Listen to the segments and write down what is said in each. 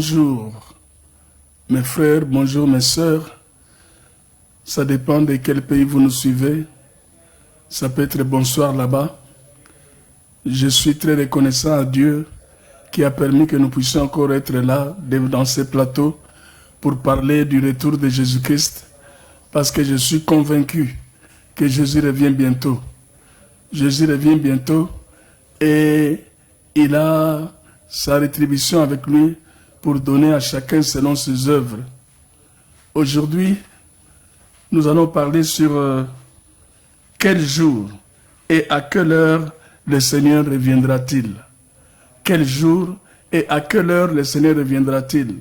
Bonjour mes frères, bonjour mes sœurs. Ça dépend de quel pays vous nous suivez. Ça peut être bonsoir là-bas. Je suis très reconnaissant à Dieu qui a permis que nous puissions encore être là, dans ces plateaux, pour parler du retour de Jésus-Christ, parce que je suis convaincu que Jésus revient bientôt. Jésus revient bientôt et il a sa rétribution avec lui pour donner à chacun selon ses œuvres. Aujourd'hui, nous allons parler sur quel jour et à quelle heure le Seigneur reviendra-t-il. Quel jour et à quelle heure le Seigneur reviendra-t-il.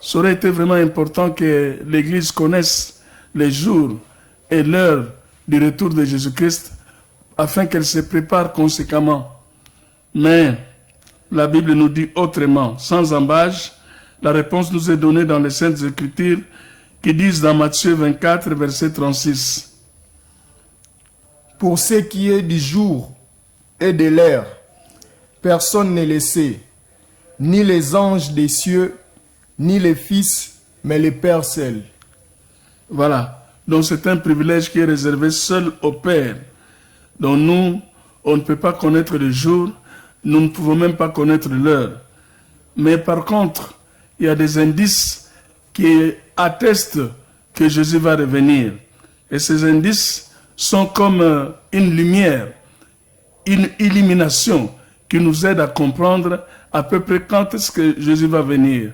Ça aurait été vraiment important que l'Église connaisse les jours et l'heure du retour de Jésus-Christ afin qu'elle se prépare conséquemment. Mais la Bible nous dit autrement, sans embâche. La réponse nous est donnée dans les Saintes Écritures qui disent dans Matthieu 24, verset 36. Pour ce qui est du jour et de l'heure, personne ne le sait, ni les anges des cieux, ni les fils, mais le Père seul. Voilà. Donc c'est un privilège qui est réservé seul au Père. Donc nous, on ne peut pas connaître le jour, nous ne pouvons même pas connaître l'heure. Mais par contre, il y a des indices qui attestent que Jésus va revenir. Et ces indices sont comme une lumière, une illumination qui nous aide à comprendre à peu près quand est-ce que Jésus va venir.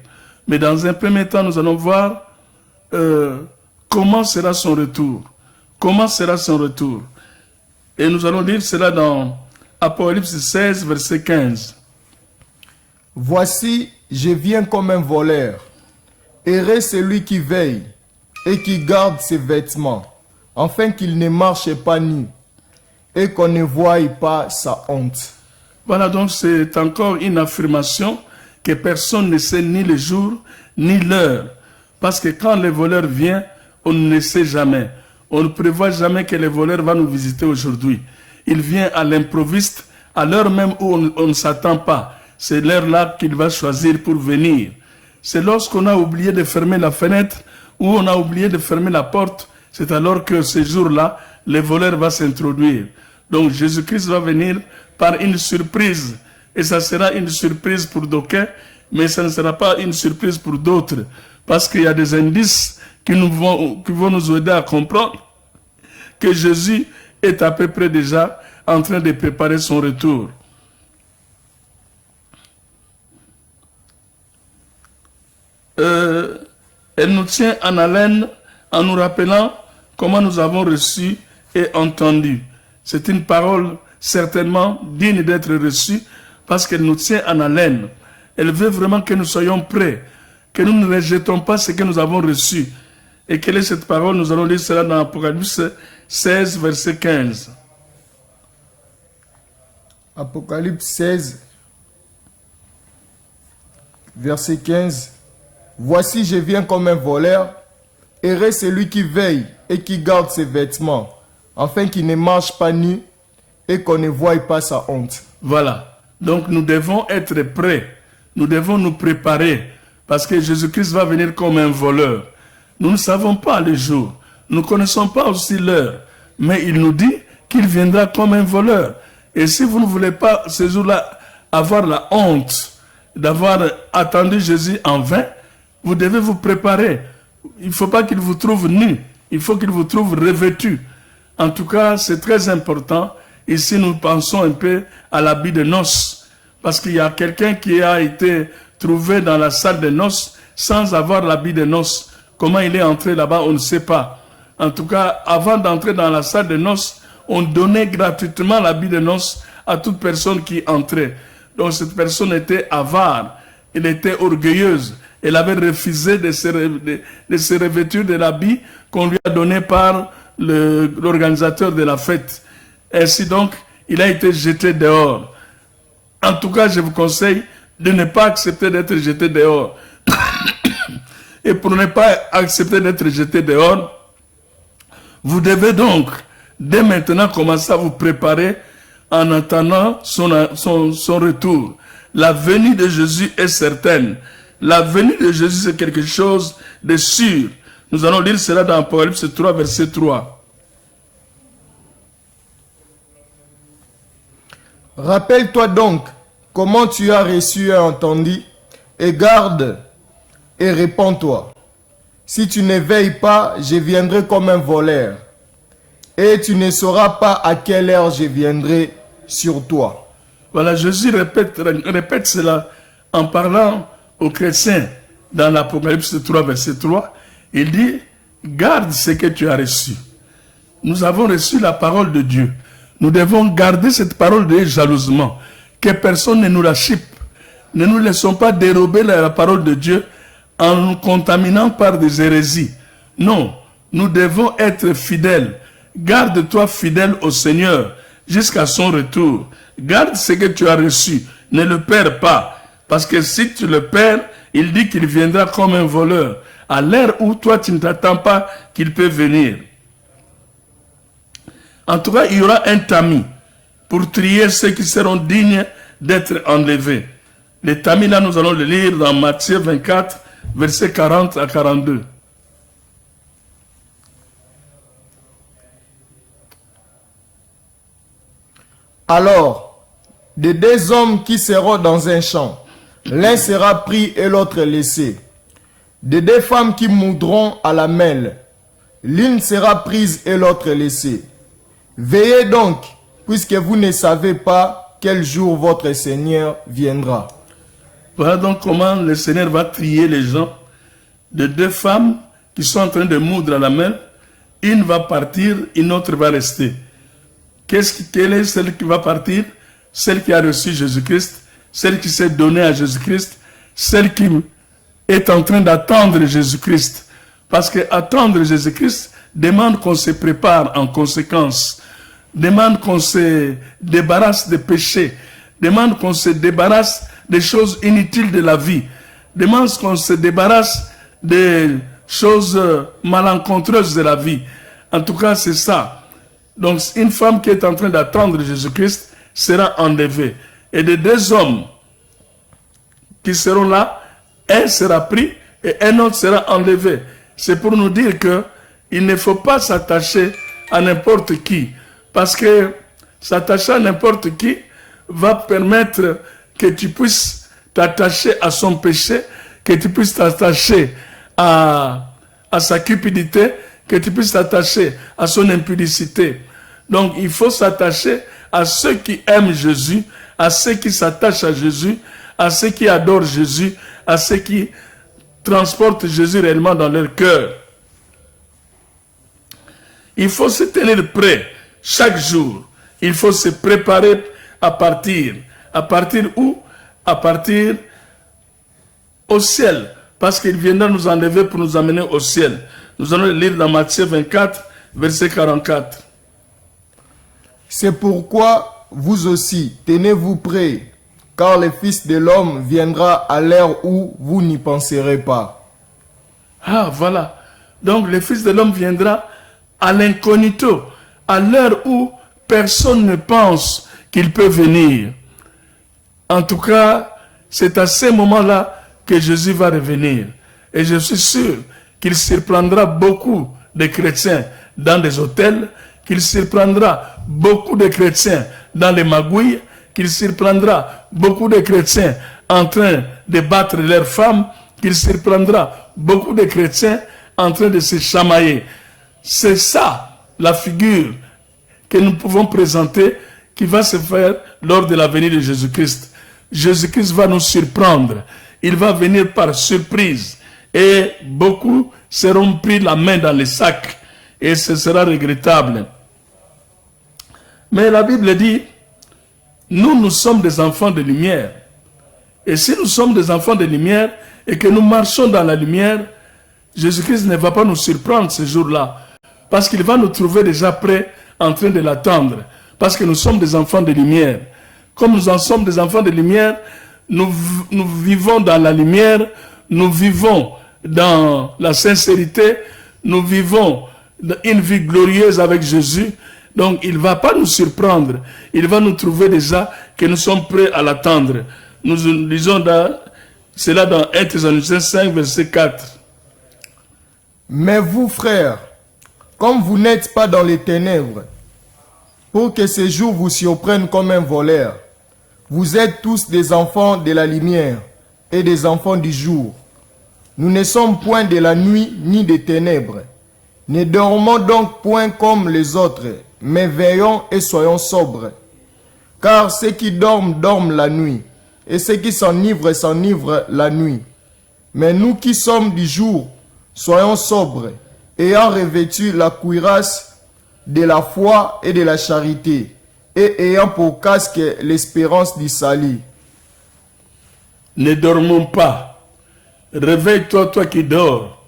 Mais dans un premier temps, nous allons voir comment sera son retour. Comment sera son retour. Et nous allons lire cela dans Apocalypse 16, verset 15. Voici, je viens comme un voleur. Heureux celui qui veille et qui garde ses vêtements, afin qu'il ne marche pas nu et qu'on ne voie pas sa honte. Voilà, donc c'est encore une affirmation que personne ne sait ni le jour ni l'heure. Parce que quand le voleur vient, on ne sait jamais. On ne prévoit jamais que le voleur va nous visiter aujourd'hui. Il vient à l'improviste, à l'heure même où on ne s'attend pas. C'est l'heure-là qu'il va choisir pour venir. C'est lorsqu'on a oublié de fermer la fenêtre ou on a oublié de fermer la porte. C'est alors que ce jour-là, le voleur va s'introduire. Donc Jésus-Christ va venir par une surprise. Et ça sera une surprise pour d'aucuns, mais ça ne sera pas une surprise pour d'autres. Parce qu'il y a des indices qui vont nous aider à comprendre que Jésus est à peu près déjà en train de préparer son retour. Elle nous tient en haleine en nous rappelant comment nous avons reçu et entendu. C'est une parole certainement digne d'être reçue parce qu'elle nous tient en haleine. Elle veut vraiment que nous soyons prêts, que nous ne rejetons pas ce que nous avons reçu. Et quelle est cette parole? Nous allons lire cela dans Apocalypse 16, verset 15. Apocalypse 16, verset 15. Voici, je viens comme un voleur. Heureux celui qui veille et qui garde ses vêtements, afin qu'il ne marche pas nu et qu'on ne voie pas sa honte. Voilà. Donc nous devons être prêts. Nous devons nous préparer parce que Jésus-Christ va venir comme un voleur. Nous ne savons pas le jour. Nous ne connaissons pas aussi l'heure. Mais il nous dit qu'il viendra comme un voleur. Et si vous ne voulez pas ce jour-là avoir la honte d'avoir attendu Jésus en vain, vous devez vous préparer. Il ne faut pas qu'il vous trouve nu. Il faut qu'il vous trouve revêtu. En tout cas, c'est très important. Ici, nous pensons un peu à l'habit de noces. Parce qu'il y a quelqu'un qui a été trouvé dans la salle de noces sans avoir l'habit de noces. Comment il est entré là-bas, on ne sait pas. En tout cas, avant d'entrer dans la salle de noces, on donnait gratuitement l'habit de noces à toute personne qui entrait. Donc cette personne était avare, elle était orgueilleuse. Elle avait refusé de se revêtir de l'habit qu'on lui a donné par l'organisateur de la fête. Ainsi donc, il a été jeté dehors. En tout cas, je vous conseille de ne pas accepter d'être jeté dehors. Et pour ne pas accepter d'être jeté dehors, vous devez donc, dès maintenant, commencer à vous préparer en attendant son retour. La venue de Jésus est certaine. La venue de Jésus, c'est quelque chose de sûr. Nous allons lire cela dans Apocalypse 3, verset 3. Rappelle-toi donc comment tu as reçu et entendu, et garde et répands-toi. Si tu ne veilles pas, je viendrai comme un voleur, et tu ne sauras pas à quelle heure je viendrai sur toi. Voilà, Jésus répète cela en parlant aux chrétiens dans l'Apocalypse 3, verset 3. Il dit, garde ce que tu as reçu. Nous avons reçu la parole de Dieu. Nous devons garder cette parole de Dieu jalousement. Que personne ne nous la chippe. Ne nous laissons pas dérober la parole de Dieu en nous contaminant par des hérésies. Non, nous devons être fidèles. Garde-toi fidèle au Seigneur jusqu'à son retour. Garde ce que tu as reçu. Ne le perds pas. Parce que si tu le perds, il dit qu'il viendra comme un voleur. À l'heure où toi tu ne t'attends pas qu'il peut venir. En tout cas, il y aura un tamis pour trier ceux qui seront dignes d'être enlevés. Les tamis là, nous allons le lire dans Matthieu 24, versets 40 à 42. Alors, de deux hommes qui seront dans un champ, l'un sera pris et l'autre laissé. De deux femmes qui moudront à la mêle, l'une sera prise et l'autre laissée. Veillez donc, puisque vous ne savez pas quel jour votre Seigneur viendra. Voilà donc comment le Seigneur va trier les gens. De deux femmes qui sont en train de moudre à la mêle, une va partir, une autre va rester. Quelle est celle qui va partir? Celle qui a reçu Jésus-Christ, celle qui s'est donnée à Jésus-Christ, celle qui est en train d'attendre Jésus-Christ. Parce que attendre Jésus-Christ demande qu'on se prépare en conséquence, demande qu'on se débarrasse des péchés, demande qu'on se débarrasse des choses inutiles de la vie, demande qu'on se débarrasse des choses malencontreuses de la vie. En tout cas, c'est ça. Donc, une femme qui est en train d'attendre Jésus-Christ sera enlevée. Et de deux hommes qui seront là, un sera pris et un autre sera enlevé. C'est pour nous dire que il ne faut pas s'attacher à n'importe qui. Parce que s'attacher à n'importe qui va permettre que tu puisses t'attacher à son péché, que tu puisses t'attacher à sa cupidité, que tu puisses t'attacher à son impudicité. Donc, il faut s'attacher à ceux qui aiment Jésus, à ceux qui s'attachent à Jésus, à ceux qui adorent Jésus, à ceux qui transportent Jésus réellement dans leur cœur. Il faut se tenir prêt chaque jour. Il faut se préparer à partir. À partir où? À partir au ciel. Parce qu'il viendra nous enlever pour nous amener au ciel. Nous allons le lire dans Matthieu 24, verset 44. C'est pourquoi vous aussi, tenez-vous prêts, car le Fils de l'homme viendra à l'heure où vous n'y penserez pas. Ah, voilà. Donc, le Fils de l'homme viendra à l'incognito, à l'heure où personne ne pense qu'il peut venir. En tout cas, c'est à ce moment-là que Jésus va revenir. Et je suis sûr qu'il surprendra beaucoup de chrétiens dans des hôtels, qu'il surprendra beaucoup de chrétiens dans les magouilles, qu'il surprendra beaucoup de chrétiens en train de battre leurs femmes, qu'il surprendra beaucoup de chrétiens en train de se chamailler. C'est ça la figure que nous pouvons présenter qui va se faire lors de la venue de Jésus-Christ. Jésus-Christ va nous surprendre. Il va venir par surprise. Et beaucoup seront pris la main dans les sacs. Et ce sera regrettable. Mais la Bible dit, nous sommes des enfants de lumière. Et si nous sommes des enfants de lumière et que nous marchons dans la lumière, Jésus-Christ ne va pas nous surprendre ce jour-là. Parce qu'il va nous trouver déjà prêts en train de l'attendre. Parce que nous sommes des enfants de lumière. Comme nous en sommes des enfants de lumière, nous vivons dans la lumière, nous vivons dans la sincérité, nous vivons une vie glorieuse avec Jésus. Donc il ne va pas nous surprendre. Il va nous trouver déjà que nous sommes prêts à l'attendre. Nous lisons dans C'est là dans 1 Thessaloniciens 5, verset 4. Mais vous, frères, comme vous n'êtes pas dans les ténèbres, pour que ces jours vous surprennent comme un voleur, vous êtes tous des enfants de la lumière et des enfants du jour. Nous ne sommes point de la nuit ni des ténèbres. Ne dormons donc point comme les autres, mais veillons et soyons sobres. Car ceux qui dorment, dorment la nuit, et ceux qui s'enivrent, s'enivrent la nuit. Mais nous qui sommes du jour, soyons sobres, ayant revêtu la cuirasse de la foi et de la charité, et ayant pour casque l'espérance du salut. Ne dormons pas. Réveille-toi, toi qui dors.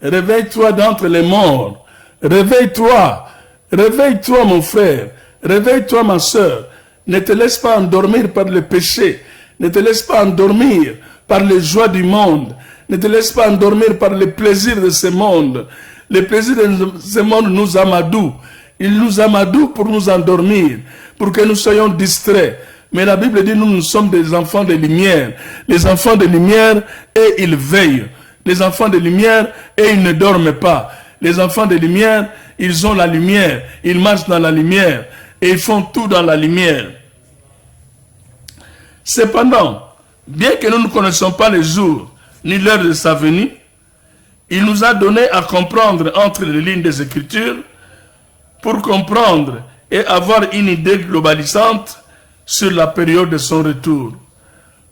Réveille-toi d'entre les morts. Réveille-toi. Réveille-toi, mon frère. Réveille-toi, ma soeur. Ne te laisse pas endormir par le péché. Ne te laisse pas endormir par les joies du monde. Ne te laisse pas endormir par les plaisirs de ce monde. Les plaisirs de ce monde nous amadouent. Il nous amadoue pour nous endormir, pour que nous soyons distraits. Mais la Bible dit, nous sommes des enfants de lumière. Les enfants de lumière, et ils veillent. Les enfants de lumière, et ils ne dorment pas. Les enfants de lumière, ils ont la lumière. Ils marchent dans la lumière. Et ils font tout dans la lumière. Cependant, bien que nous ne connaissons pas les jours ni l'heure de sa venue, il nous a donné à comprendre entre les lignes des Écritures pour comprendre et avoir une idée globalisante sur la période de son retour.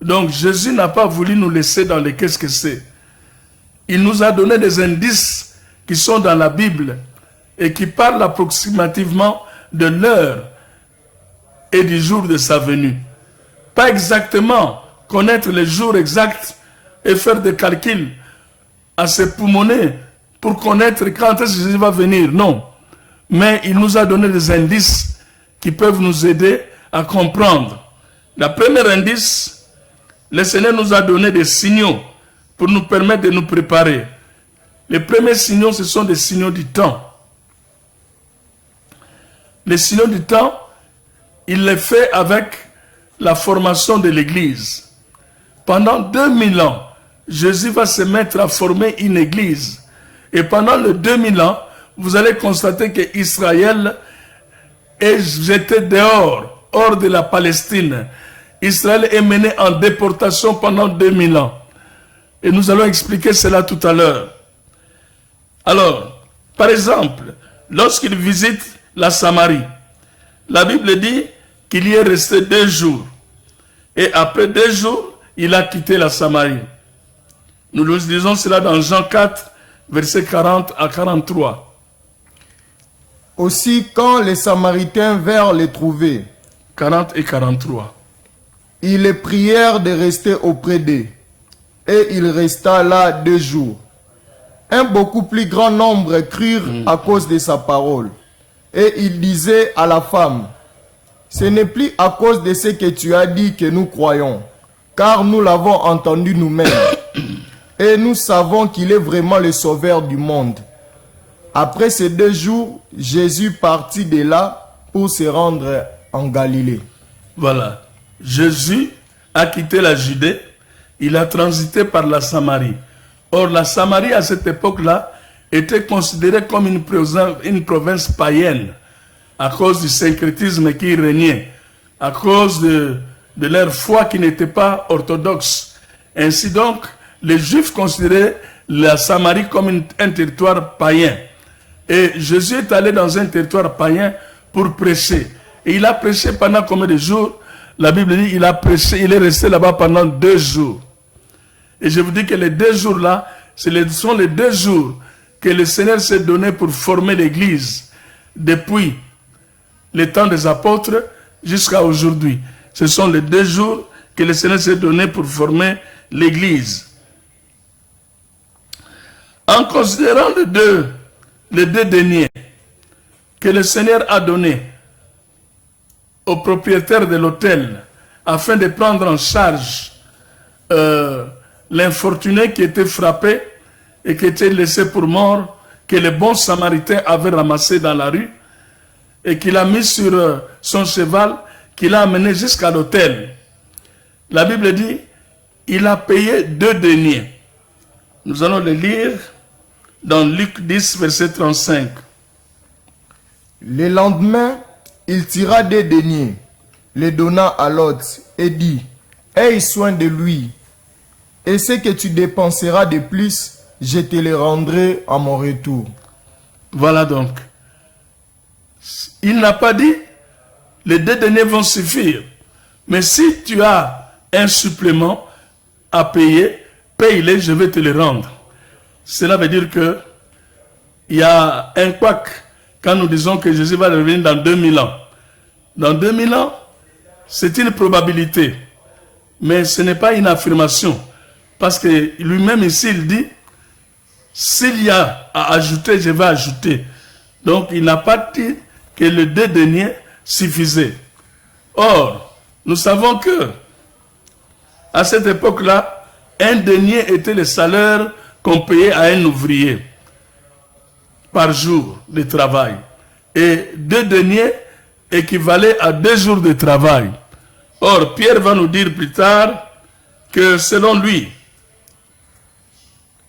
Donc Jésus n'a pas voulu nous laisser dans les qu'est-ce que c'est. Il nous a donné des indices qui sont dans la Bible et qui parlent approximativement de l'heure et du jour de sa venue. Pas exactement connaître les jours exacts et faire des calculs à se poumonner pour connaître quand est-ce que Jésus va venir. Non. Mais il nous a donné des indices qui peuvent nous aider à comprendre. Le premier indice, le Seigneur nous a donné des signaux pour nous permettre de nous préparer. Les premiers signaux, ce sont des signaux du temps. Les signaux du temps, il les fait avec la formation de l'Église. Pendant 2000 ans, Jésus va se mettre à former une Église. Et pendant les 2000 ans, vous allez constater qu'Israël est jeté dehors, hors de la Palestine. Israël est mené en déportation pendant 2000 ans. Et nous allons expliquer cela tout à l'heure. Alors, par exemple, lorsqu'il visite la Samarie, la Bible dit qu'il y est resté 2 jours. Et après 2 jours, il a quitté la Samarie. Nous lisons cela dans Jean 4, versets 40 à 43. Aussi, quand les Samaritains vinrent les trouver, 40 et 43. ils les prièrent de rester auprès d'eux. Et il resta là 2 jours. Un beaucoup plus grand nombre crurent à cause de sa parole. Et il disait à la femme, ce n'est plus à cause de ce que tu as dit que nous croyons, car nous l'avons entendu nous-mêmes. Et nous savons qu'il est vraiment le sauveur du monde. Après ces 2 jours, Jésus partit de là pour se rendre en Galilée. Voilà. Jésus a quitté la Judée. Il a transité par la Samarie. Or, la Samarie, à cette époque-là, était considérée comme une province païenne à cause du syncrétisme qui régnait, à cause de leur foi qui n'était pas orthodoxe. Ainsi donc, les Juifs considéraient la Samarie comme un territoire païen. Et Jésus est allé dans un territoire païen pour prêcher. Et il a prêché pendant combien de jours? La Bible dit qu'il a prêché, il est resté là-bas pendant 2 jours. Et je vous dis que les 2 jours-là, ce sont les 2 jours que le Seigneur s'est donné pour former l'Église depuis le temps des apôtres jusqu'à aujourd'hui. Ce sont les 2 jours que le Seigneur s'est donné pour former l'Église. En considérant les deux deniers que le Seigneur a donnés au propriétaire de l'hôtel afin de prendre en charge l'infortuné qui était frappé et qui était laissé pour mort, que le bon Samaritain avait ramassé dans la rue et qu'il a mis sur son cheval, qu'il a amené jusqu'à l'hôtel. La Bible dit il a payé 2 deniers. Nous allons le lire dans Luc 10, verset 35. Le lendemain, il tira 2 deniers, les donna à l'hôte et dit, « Aie soin de lui, et ce que tu dépenseras de plus, je te le rendrai à mon retour. » Voilà donc. Il n'a pas dit, les 2 deniers vont suffire. Mais si tu as un supplément à payer, paye-les, je vais te les rendre. Cela veut dire que il y a un couac quand nous disons que Jésus va revenir dans 2000 ans. Dans 2000 ans, c'est une probabilité. Mais ce n'est pas une affirmation. Parce que lui-même ici, il dit, s'il y a à ajouter, je vais ajouter. Donc, il n'a pas dit que les 2 deniers suffisaient. Or, nous savons que, à cette époque-là, un denier était le salaire qu'on payait à un ouvrier par jour de travail. Et 2 deniers équivalaient à 2 jours de travail. Or, Pierre va nous dire plus tard que selon lui,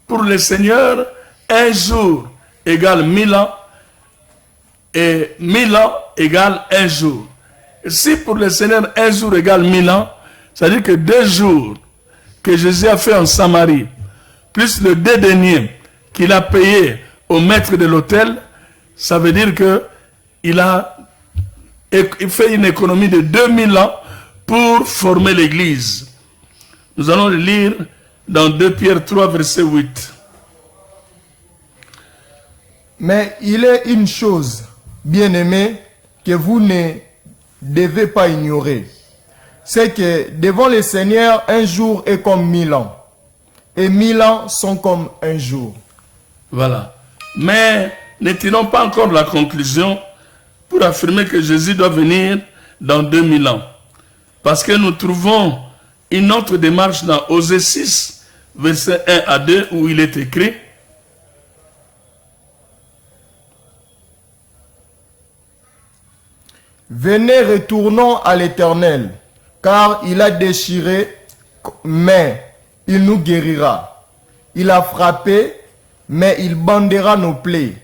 pour le Seigneur, un jour égale 1000 ans et 1000 ans égale un jour. Et si pour le Seigneur, un jour égale 1000 ans, c'est-à-dire que 2 jours que Jésus a fait en Samarie, plus le 2 deniers qu'il a payé au maître de l'hôtel, ça veut dire qu'il a fait une économie de 2000 ans pour former l'Église. Nous allons le lire dans 2 Pierre 3, verset 8. Mais il est une chose, bien-aimés, que vous ne devez pas ignorer. C'est que devant le Seigneur, un jour est comme 1000 ans. Et 1000 ans sont comme un jour. Voilà. Mais ne tirons pas encore la conclusion pour affirmer que Jésus doit venir dans 2000 ans. Parce que nous trouvons une autre démarche dans Osée 6, verset 1 à 2, où il est écrit, « Venez, retournons à l'Éternel, car il a déchiré, mais il nous guérira. Il a frappé, mais il bandera nos plaies.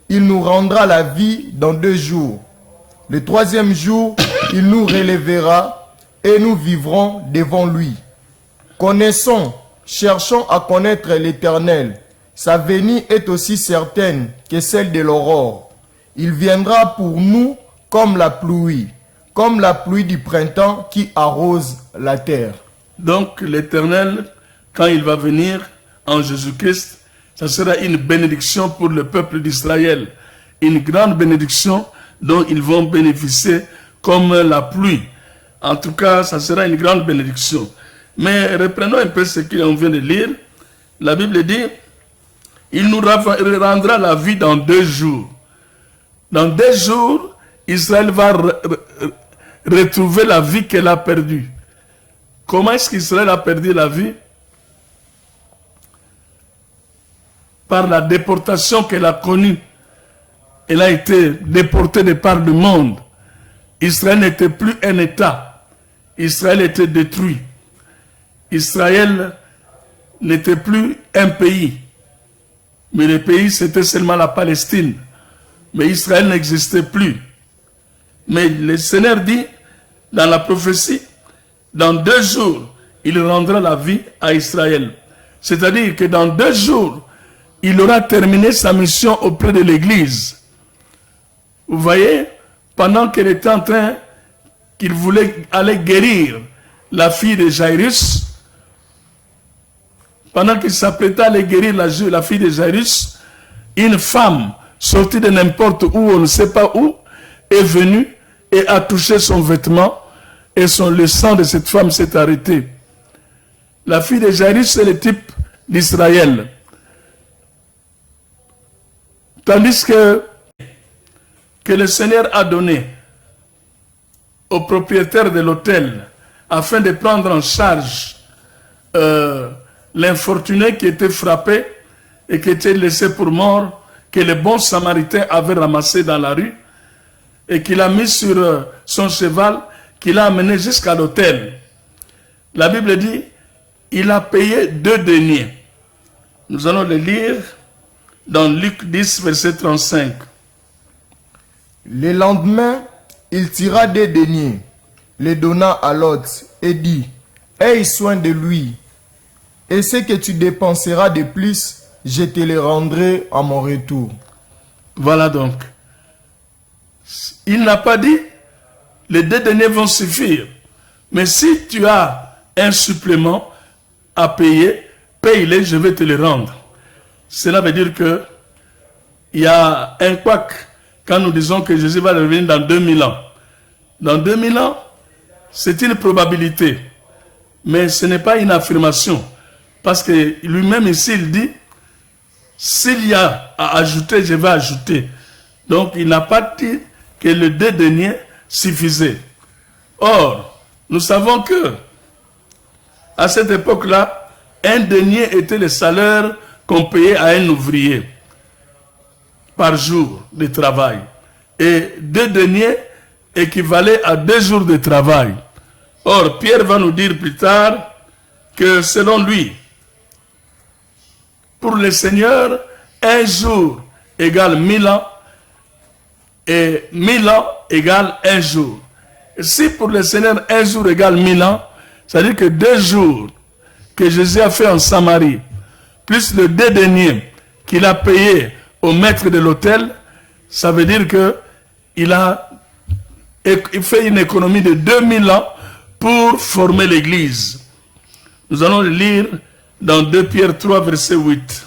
Il nous rendra la vie dans 2 jours. Le 3e jour, il nous relèvera et nous vivrons devant lui. Connaissons, cherchons à connaître l'Éternel. Sa venue est aussi certaine que celle de l'aurore. Il viendra pour nous comme la pluie du printemps qui arrose la terre. » Donc l'Éternel, quand il va venir en Jésus-Christ, ça sera une bénédiction pour le peuple d'Israël. Une grande bénédiction dont ils vont bénéficier comme la pluie. En tout cas, ça sera une grande bénédiction. Mais reprenons un peu ce qu'on vient de lire. La Bible dit, il nous rendra la vie dans 2 jours. Dans 2 jours, Israël va retrouver la vie qu'elle a perdue. Comment est-ce qu'Israël a perdu la vie? Par la déportation qu'elle a connue. Elle a été déportée de par le monde. Israël n'était plus un État. Israël était détruit. Israël n'était plus un pays. Mais le pays, c'était seulement la Palestine. Mais Israël n'existait plus. Mais le Seigneur dit, dans la prophétie, dans 2 jours, il rendra la vie à Israël. C'est-à-dire que dans 2 jours, il aura terminé sa mission auprès de l'Église. Vous voyez, pendant qu'elle était en train, qu'il voulait aller guérir la fille de Jairus, pendant qu'il s'apprêtait à aller guérir la fille de Jairus, une femme sortie de n'importe où, on ne sait pas où, est venue et a touché son vêtement, et le sang de cette femme s'est arrêté. La fille de Jairus, c'est le type d'Israël. Tandis que le Seigneur a donné au propriétaire de l'hôtel afin de prendre en charge l'infortuné qui était frappé et qui était laissé pour mort, que le bon Samaritain avait ramassé dans la rue et qu'il a mis sur son cheval, qu'il a amené jusqu'à l'hôtel. La Bible dit, il a payé 2 deniers. Nous allons le lire dans Luc 10, verset 35. Le lendemain, il tira 2 deniers, les donna à l'autre et dit, « Aie soin de lui, et ce que tu dépenseras de plus, je te le rendrai à mon retour. » Voilà donc. Il n'a pas dit, les 2 deniers vont suffire. Mais si tu as un supplément à payer, paye-les, je vais te le rendre. Cela veut dire que il y a un couac quand nous disons que Jésus va revenir dans 2000 ans. Dans 2000 ans, c'est une probabilité. Mais ce n'est pas une affirmation. Parce que lui-même ici, il dit, s'il y a à ajouter, je vais ajouter. Donc, il n'a pas dit que les 2 deniers suffisaient. Or, nous savons que, à cette époque-là, un denier était le salaire qu'on payait à un ouvrier par jour de travail. Et 2 deniers équivalaient à 2 jours de travail. Or, Pierre va nous dire plus tard que selon lui, pour le Seigneur, un jour égale 1000 ans et 1000 ans égale un jour. Et si pour le Seigneur, un jour égale 1000 ans, c'est-à-dire que 2 jours que Jésus a fait en Samarie, plus le 2 deniers qu'il a payé au maître de l'hôtel, ça veut dire qu'il a fait une économie de 2000 ans pour former l'Église. Nous allons le lire dans 2 Pierre 3, verset 8.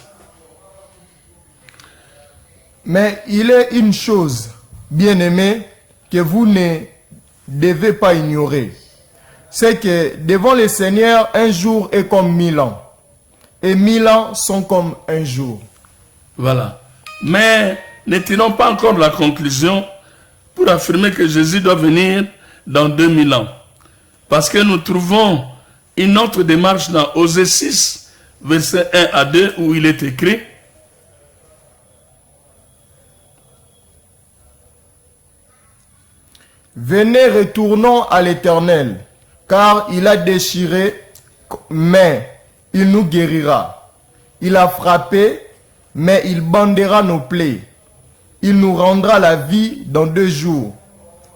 Mais il est une chose, bien-aimés, que vous ne devez pas ignorer. C'est que devant le Seigneur, un jour est comme 1000 ans. Et 1000 ans sont comme un jour. Voilà. Mais ne tirons pas encore la conclusion pour affirmer que Jésus doit venir dans 2000 ans. Parce que nous trouvons une autre démarche dans Osée 6, verset 1 à 2, où il est écrit, « Venez, retournons à l'Éternel, car il a déchiré, mais il nous guérira. Il a frappé, mais il bandera nos plaies. Il nous rendra la vie dans 2 jours.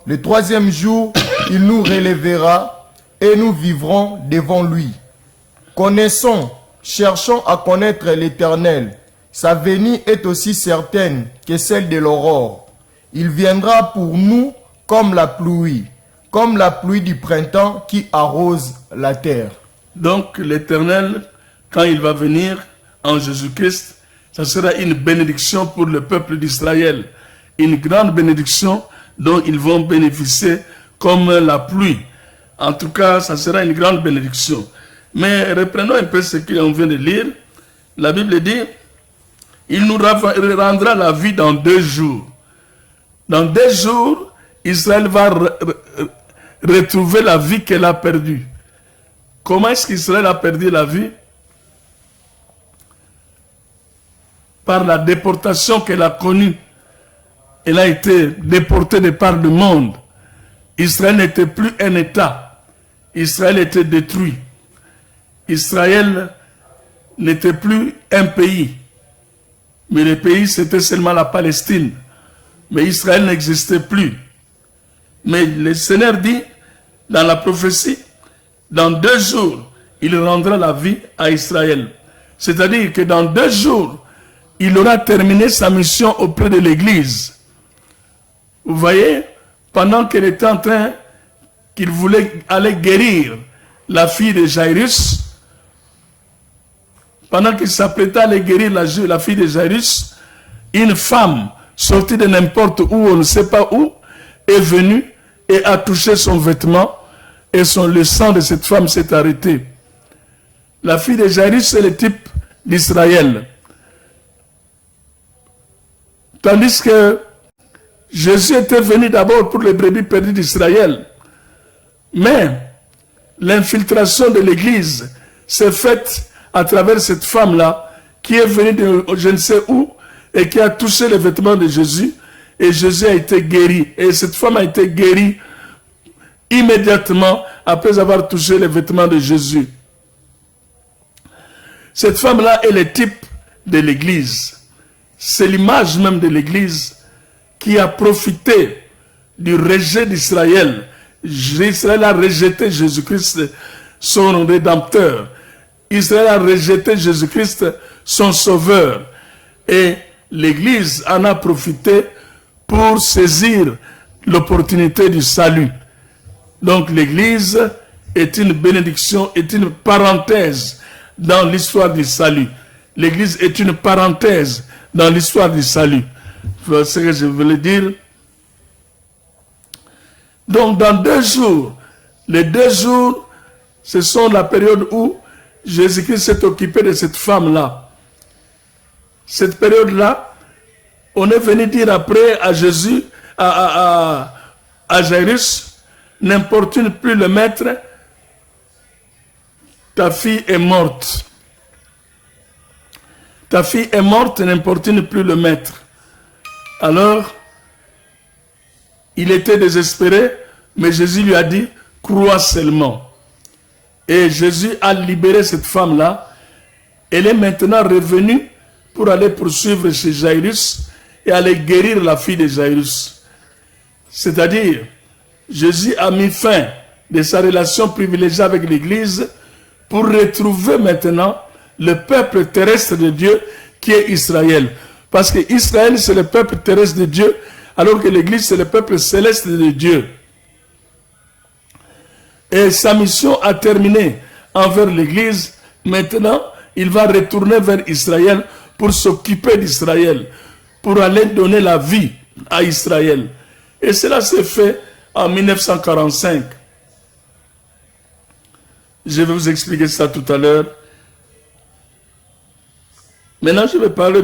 Le 3e jour, il nous relèvera et nous vivrons devant lui. Connaissons, cherchons à connaître l'Éternel. Sa venue est aussi certaine que celle de l'aurore. Il viendra pour nous comme la pluie du printemps qui arrose la terre. » Donc l'Éternel, quand il va venir en Jésus-Christ, ça sera une bénédiction pour le peuple d'Israël. Une grande bénédiction dont ils vont bénéficier comme la pluie. En tout cas, ça sera une grande bénédiction. Mais reprenons un peu ce qu'on vient de lire. La Bible dit, il nous rendra la vie dans 2 jours. Dans 2 jours, Israël va retrouver la vie qu'elle a perdue. Comment est-ce qu'Israël a perdu la vie? Par la déportation qu'elle a connue. Elle a été déportée de par le monde. Israël n'était plus un État. Israël était détruit. Israël n'était plus un pays. Mais le pays, c'était seulement la Palestine. Mais Israël n'existait plus. Mais le Seigneur dit, dans la prophétie, dans 2 jours, il rendra la vie à Israël. C'est-à-dire que dans 2 jours, il aura terminé sa mission auprès de l'Église. Vous voyez, pendant qu'elle était en train, qu'il voulait aller guérir la fille de Jairus, pendant qu'il s'apprêtait à aller guérir la fille de Jairus, une femme sortie de n'importe où, on ne sait pas où, est venue et a touché son vêtement, et le sang de cette femme s'est arrêté. La fille de Jairus, c'est le type d'Israël. Tandis que Jésus était venu d'abord pour les brebis perdues d'Israël. Mais l'infiltration de l'Église s'est faite à travers cette femme-là qui est venue de je ne sais où et qui a touché les vêtements de Jésus et Jésus a été guéri. Et cette femme a été guérie immédiatement après avoir touché les vêtements de Jésus. Cette femme-là est le type de l'Église. C'est l'image même de l'Église qui a profité du rejet d'Israël. Israël a rejeté Jésus-Christ, son Rédempteur. Israël a rejeté Jésus-Christ, son Sauveur. Et l'Église en a profité pour saisir l'opportunité du salut. Donc l'Église est une bénédiction, est une parenthèse dans l'histoire du salut. L'Église est une parenthèse dans l'histoire du salut. C'est ce que je voulais dire. Donc dans 2 jours, les 2 jours, ce sont la période où Jésus-Christ s'est occupé de cette femme-là. Cette période-là, on est venu dire après à Jésus, à Jairus, n'importune plus le maître, ta fille est morte. Ta fille est morte, n'importune plus le maître. Alors, il était désespéré, mais Jésus lui a dit, crois seulement. Et Jésus a libéré cette femme-là. Elle est maintenant revenue pour aller poursuivre chez Jairus et aller guérir la fille de Jairus. C'est-à-dire, Jésus a mis fin de sa relation privilégiée avec l'Église pour retrouver maintenant le peuple terrestre de Dieu qui est Israël. Parce que Israël, c'est le peuple terrestre de Dieu, alors que l'Église, c'est le peuple céleste de Dieu. Et sa mission a terminé envers l'Église. Maintenant, il va retourner vers Israël pour s'occuper d'Israël, pour aller donner la vie à Israël. Et cela s'est fait en 1945. Je vais vous expliquer ça tout à l'heure. Maintenant, je vais parler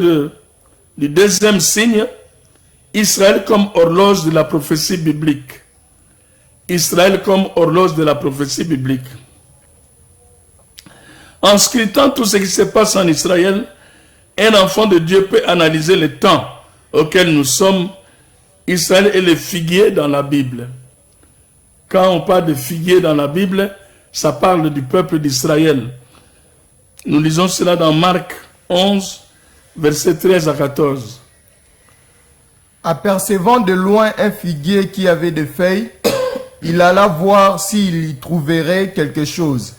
du deuxième signe, Israël comme horloge de la prophétie biblique. Israël comme horloge de la prophétie biblique. En scrutant tout ce qui se passe en Israël, un enfant de Dieu peut analyser le temps auquel nous sommes. Israël est le figuier dans la Bible. Quand on parle de figuier dans la Bible, ça parle du peuple d'Israël. Nous lisons cela dans Marc 11, versets 13 à 14. Apercevant de loin un figuier qui avait des feuilles, il alla voir s'il y trouverait quelque chose.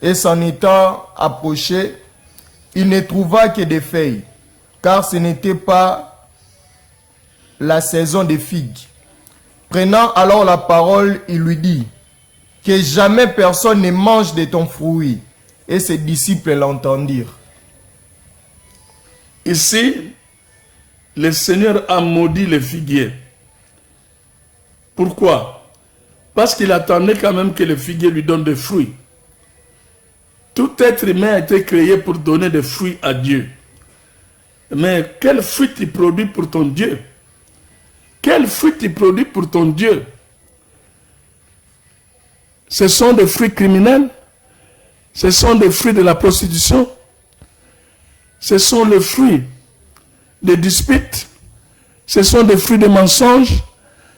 Et s'en étant approché, il ne trouva que des feuilles, car ce n'était pas la saison des figues. Prenant alors la parole, il lui dit, que jamais personne ne mange de ton fruit. Et ses disciples l'entendirent. Ici, le Seigneur a maudit les figuiers. Pourquoi? Parce qu'il attendait quand même que le figuier lui donne des fruits. Tout être humain a été créé pour donner des fruits à Dieu. Mais quel fruit tu produis pour ton Dieu? Quel fruit tu produis pour ton Dieu? Ce sont des fruits criminels? Ce sont des fruits de la prostitution? Ce sont les fruits des disputes? Ce sont des fruits de mensonges?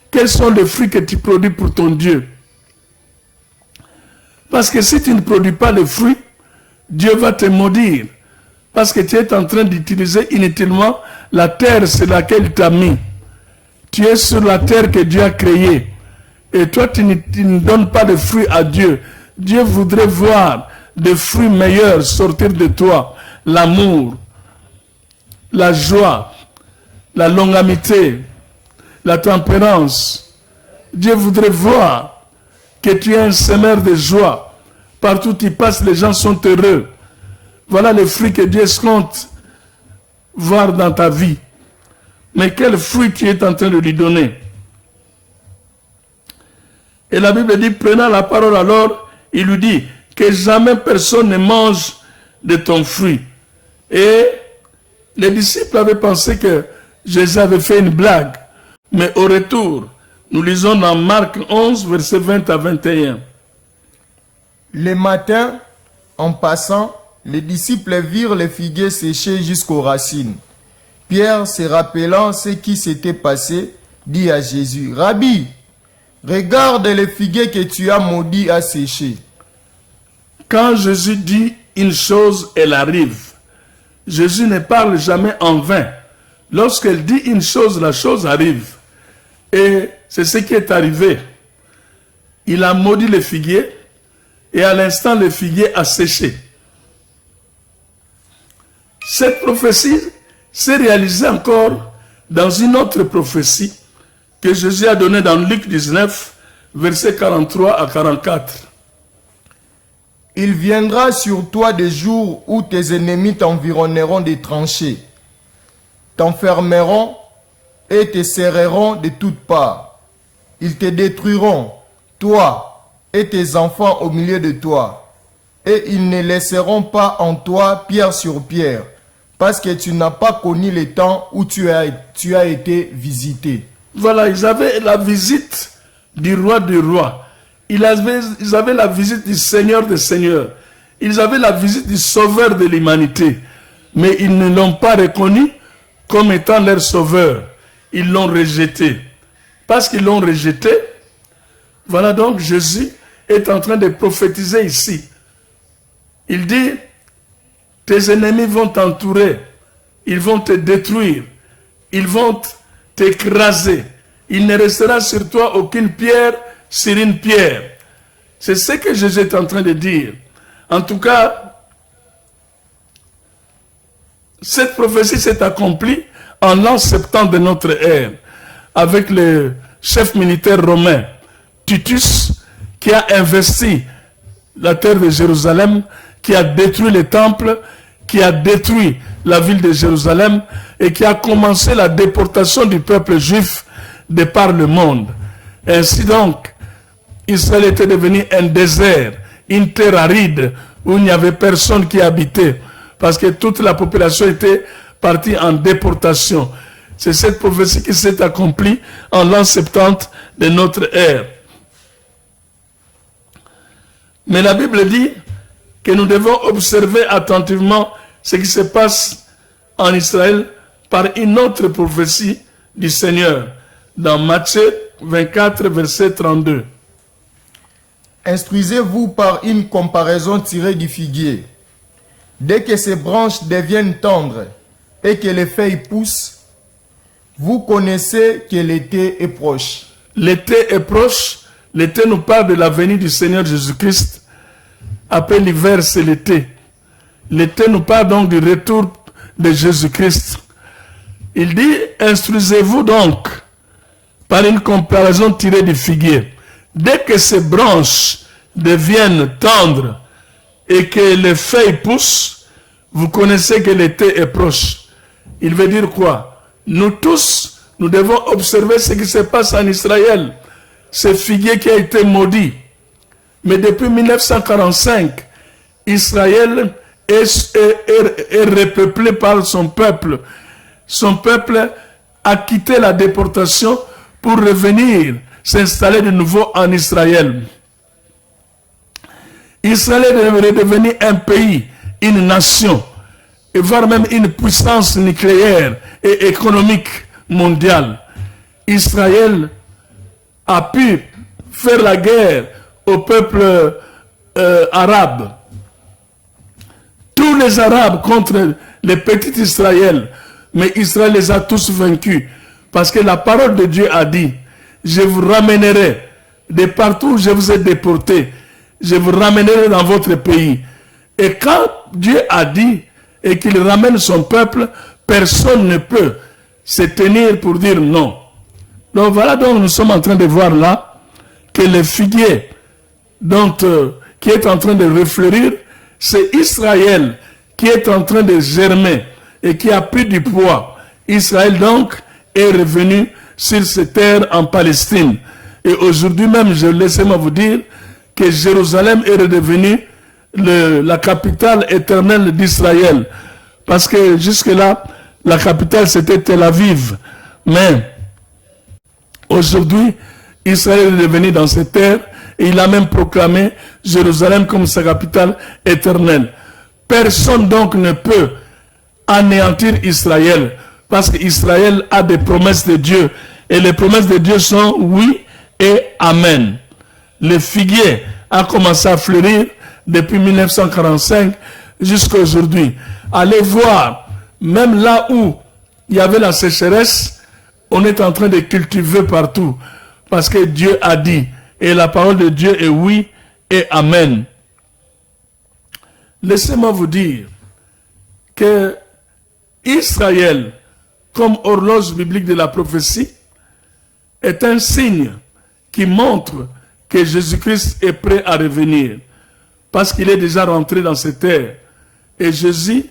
Quels sont les fruits que tu produis pour ton Dieu? Parce que si tu ne produis pas les fruits, Dieu va te maudire. Parce que tu es en train d'utiliser inutilement la terre sur laquelle il t'a mis. Tu es sur la terre que Dieu a créée. Et toi, tu ne donnes pas de fruits à Dieu. Dieu voudrait voir des fruits meilleurs sortir de toi. L'amour, la joie, la longanimité, la tempérance. Dieu voudrait voir que tu es un semeur de joie. Partout où tu passes, les gens sont heureux. Voilà les fruits que Dieu compte voir dans ta vie. Mais quel fruit tu es en train de lui donner? Et la Bible dit, prenant la parole alors, il lui dit, que jamais personne ne mange de ton fruit. Et les disciples avaient pensé que Jésus avait fait une blague. Mais au retour, nous lisons dans Marc 11, versets 20 à 21. Le matin, en passant, les disciples virent les figuiers séchés jusqu'aux racines. Pierre, se rappelant ce qui s'était passé, dit à Jésus, « Rabbi, regarde les figuiers que tu as maudits à sécher. » Quand Jésus dit une chose, elle arrive. Jésus ne parle jamais en vain. Lorsqu'elle dit une chose, la chose arrive. Et c'est ce qui est arrivé. Il a maudit le figuier et à l'instant le figuier a séché. Cette prophétie s'est réalisée encore dans une autre prophétie que Jésus a donnée dans Luc 19, versets 43 à 44. Il viendra sur toi des jours où tes ennemis t'environneront des tranchées, t'enfermeront et te serreront de toutes parts. Ils te détruiront, toi et tes enfants au milieu de toi, et ils ne laisseront pas en toi pierre sur pierre, parce que tu n'as pas connu le temps où tu as été visité. Voilà, ils avaient la visite du roi des rois. Ils avaient la visite du Seigneur des seigneurs. Ils avaient la visite du sauveur de l'humanité. Mais ils ne l'ont pas reconnu comme étant leur sauveur. Ils l'ont rejeté. Parce qu'ils l'ont rejeté, voilà donc Jésus est en train de prophétiser ici. Il dit, tes ennemis vont t'entourer. Ils vont te détruire. Ils vont t'écraser. Il ne restera sur toi aucune pierre sur une pierre. C'est ce que Jésus est en train de dire. En tout cas, cette prophétie s'est accomplie en l'an 70 de notre ère, avec le chef militaire romain, Titus, qui a investi la terre de Jérusalem, qui a détruit les temples, qui a détruit la ville de Jérusalem et qui a commencé la déportation du peuple juif de par le monde. Ainsi donc, Israël était devenu un désert, une terre aride où il n'y avait personne qui habitait parce que toute la population était partie en déportation. C'est cette prophétie qui s'est accomplie en l'an 70 de notre ère. Mais la Bible dit que nous devons observer attentivement ce qui se passe en Israël par une autre prophétie du Seigneur dans Matthieu 24, verset 32. Instruisez-vous par une comparaison tirée du figuier. Dès que ses branches deviennent tendres et que les feuilles poussent, vous connaissez que l'été est proche. L'été est proche. L'été nous parle de la venue du Seigneur Jésus-Christ. Après l'hiver, c'est l'été. L'été nous parle donc du retour de Jésus-Christ. Il dit, instruisez-vous donc par une comparaison tirée du figuier. Dès que ces branches deviennent tendres et que les feuilles poussent, vous connaissez que l'été est proche. Il veut dire quoi? Nous tous, nous devons observer ce qui se passe en Israël. Ce figuier qui a été maudit. Mais depuis 1945, Israël est repeuplé par son peuple. Son peuple a quitté la déportation pour revenir s'installer de nouveau en Israël. Israël est devenu un pays, une nation, et voire même une puissance nucléaire et économique mondiale. Israël a pu faire la guerre au peuple arabe. Tous les Arabes contre les petits Israël, mais Israël les a tous vaincus. Parce que la parole de Dieu a dit, je vous ramènerai de partout où je vous ai déporté. Je vous ramènerai dans votre pays. Et quand Dieu a dit et qu'il ramène son peuple, personne ne peut se tenir pour dire non. Donc voilà, donc nous sommes en train de voir là que le figuier qui est en train de refleurir, c'est Israël qui est en train de germer et qui a pris du poids. Israël donc est revenu sur ces terres en Palestine. Et aujourd'hui même, je laisse-moi vous dire que Jérusalem est redevenue la capitale éternelle d'Israël. Parce que jusque-là, la capitale c'était Tel Aviv. Mais aujourd'hui, Israël est revenu dans ces terres et il a même proclamé Jérusalem comme sa capitale éternelle. Personne donc ne peut anéantir Israël parce qu'Israël a des promesses de Dieu et les promesses de Dieu sont oui et amen. Le figuier a commencé à fleurir depuis 1945, jusqu'à aujourd'hui. Allez voir, même là où il y avait la sécheresse, on est en train de cultiver partout. Parce que Dieu a dit. Et la parole de Dieu est oui et amen. Laissez-moi vous dire que Israël, comme horloge biblique de la prophétie, est un signe qui montre que Jésus-Christ est prêt à revenir. Parce qu'il est déjà rentré dans cette terre. Et Jésus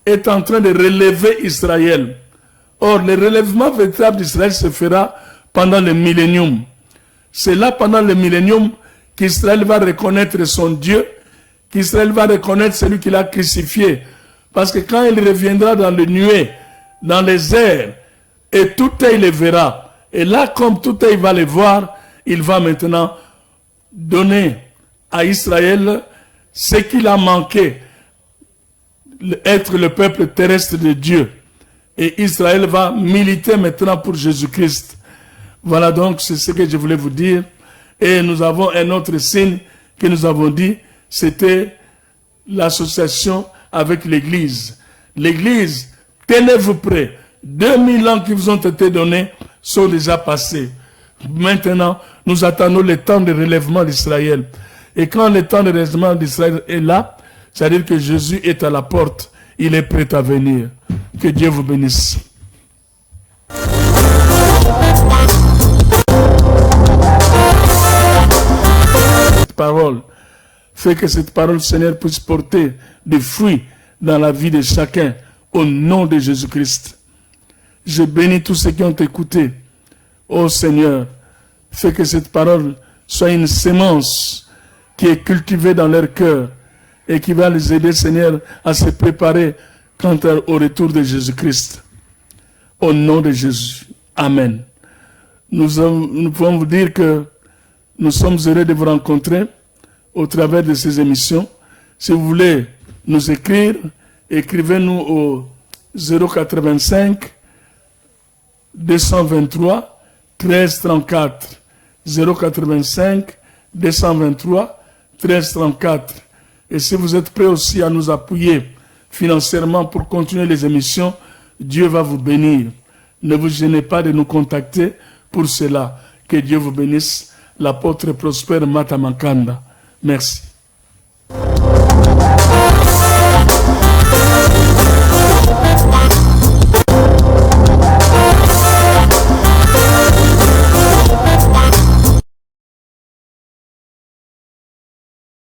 est en train de relever Israël. Or, le relèvement véritable d'Israël se fera pendant le millénium. C'est là, pendant le millénium, qu'Israël va reconnaître son Dieu, qu'Israël va reconnaître celui qu'il a crucifié. Parce que quand il reviendra dans les nuées, dans les airs, et tout œil le verra. Et là, comme tout œil va le voir, il va maintenant donner à Israël ce qu'il a manqué, être le peuple terrestre de Dieu. Et Israël va militer maintenant pour Jésus-Christ. Voilà donc, c'est ce que je voulais vous dire. Et nous avons un autre signe que nous avons dit, c'était l'association avec l'Église. L'Église, tenez-vous prêts. 2000 ans qui vous ont été donnés sont déjà passés. Maintenant, nous attendons le temps de relèvement d'Israël. Et quand le temps de relèvement d'Israël est là, c'est-à-dire que Jésus est à la porte. Il est prêt à venir. Que Dieu vous bénisse. Cette parole fait que cette parole, Seigneur, puisse porter des fruits dans la vie de chacun au nom de Jésus-Christ. Je bénis tous ceux qui ont écouté. Ô Seigneur, fais que cette parole soit une sémence qui est cultivée dans leur cœur et qui va les aider, Seigneur, à se préparer quant au retour de Jésus-Christ. Au nom de Jésus. Amen. Nous pouvons vous dire que nous sommes heureux de vous rencontrer au travers de ces émissions. Si vous voulez nous écrire, écrivez-nous au 085 223 1334. 085 223 1334. Et si vous êtes prêts aussi à nous appuyer financièrement pour continuer les émissions, Dieu va vous bénir. Ne vous gênez pas de nous contacter pour cela. Que Dieu vous bénisse. L'apôtre Prosper Matamakanda. Merci.